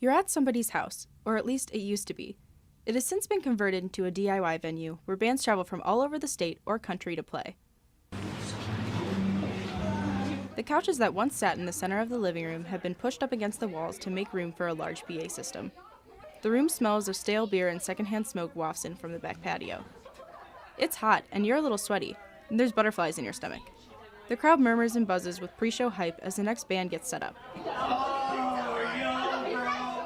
You're at somebody's house, or at least it used to be. It has since been converted into a DIY venue where bands travel from all over the state or country to play. The couches that once sat in the center of the living room have been pushed up against the walls to make room for a large PA system. The room smells of stale beer and secondhand smoke wafts in from the back patio. It's hot, and you're a little sweaty, and there's butterflies in your stomach. The crowd murmurs and buzzes with pre-show hype as the next band gets set up.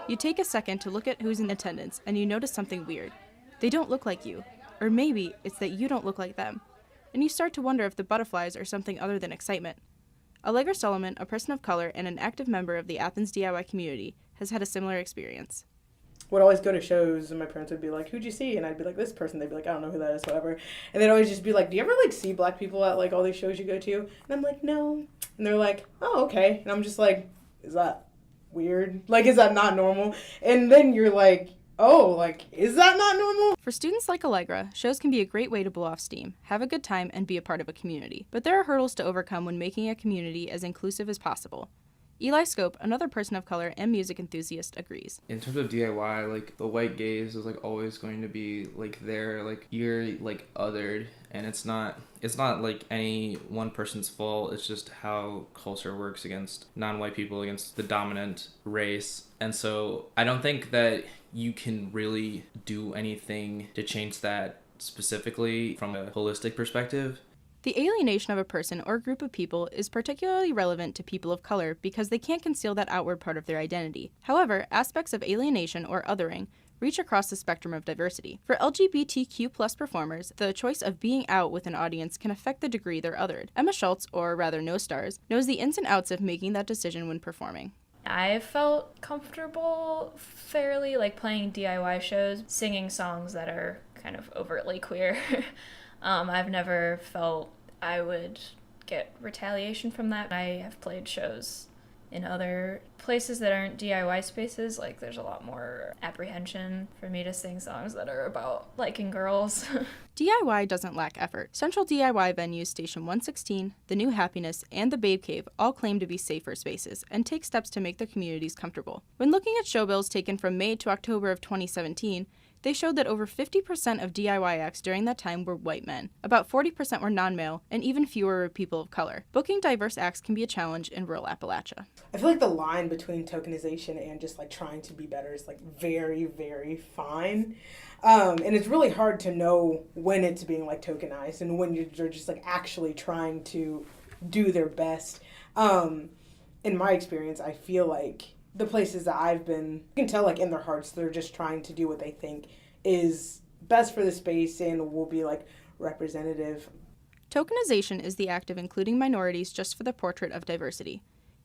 You take a second to look at who's in attendance, and you notice something weird. They don't look like you, or maybe it's that you don't look like them, and you start to wonder if the butterflies are something other than excitement. Allegra Solomon, a person of color and an active member of the Athens DIY community, has had a similar experience. Would always go to shows, and my parents would be like, "Who'd you see?" And I'd be like, "This person." They'd be like, "I don't know who that is," whatever. And they'd always just be like, "Do you ever, see black people at, all these shows you go to?" And I'm like, "No." And they're like, "Oh, okay." And I'm just like, "Is that weird? Is that not normal?" And then you're like, "Oh, is that not normal?" For students like Allegra, shows can be a great way to blow off steam, have a good time, and be a part of a community. But there are hurdles to overcome when making a community as inclusive as possible. Eli Scope, another person of color and music enthusiast, agrees. In terms of DIY, the white gaze is always going to be there, you're othered, and it's not any one person's fault. It's just how culture works against non-white people, against the dominant race. And so I don't think that you can really do anything to change that specifically from a holistic perspective. The alienation of a person or group of people is particularly relevant to people of color because they can't conceal that outward part of their identity. However, aspects of alienation or othering reach across the spectrum of diversity. For LGBTQ+ performers, the choice of being out with an audience can affect the degree they're othered. Emma Schultz, or rather No Stars, knows the ins and outs of making that decision when performing. I felt comfortable fairly playing DIY shows, singing songs that are kind of overtly queer. I've never felt I would get retaliation from that. I have played shows in other places that aren't DIY spaces. There's a lot more apprehension for me to sing songs that are about liking girls. DIY doesn't lack effort. Central DIY venues Station 116, The New Happiness, and The Babe Cave all claim to be safer spaces and take steps to make their communities comfortable. When looking at show bills taken from May to October of 2017, they showed that over 50% of DIY acts during that time were white men. About 40% were non-male, and even fewer were people of color. Booking diverse acts can be a challenge in rural Appalachia. I feel the line between tokenization and just trying to be better is very, very fine. And it's really hard to know when it's being tokenized and when you're just actually trying to do their best. In my experience, I feel the places that I've been, you can tell in their hearts they're just trying to do what they think is best for the space and will be representative. Tokenization is the act of including minorities just for the portrait of diversity.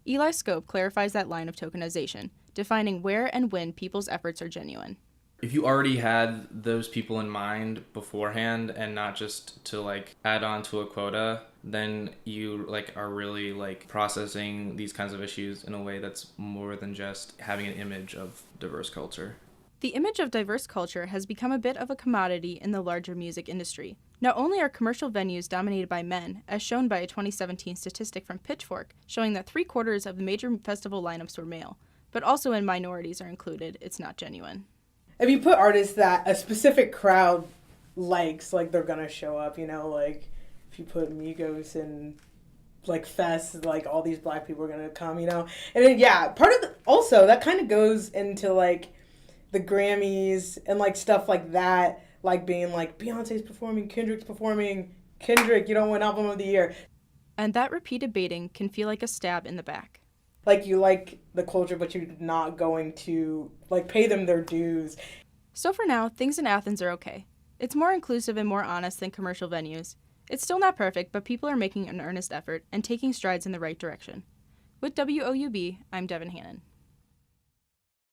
Eli Scope clarifies that line of tokenization, defining where and when people's efforts are genuine. If you already had those people in mind beforehand and not just to add on to a quota, then you are really processing these kinds of issues in a way that's more than just having an image of diverse culture. The image of diverse culture has become a bit of a commodity in the larger music industry. Not only are commercial venues dominated by men, as shown by a 2017 statistic from Pitchfork showing that 3/4 of the major festival lineups were male, but also when minorities are included, it's not genuine. If you put artists that a specific crowd likes, they're gonna show up, if you put Migos in, Fest, all these black people are gonna come, And then, part of also, that kind of goes into, the Grammys and, stuff like that, being, Beyonce's performing, Kendrick's performing, Kendrick, you don't win Album of the Year. And that repeated baiting can feel like a stab in the back. You like the culture, but you're not going to, pay them their dues. So for now, things in Athens are okay. It's more inclusive and more honest than commercial venues. It's still not perfect, but people are making an earnest effort and taking strides in the right direction. With WOUB, I'm Devin Hannon.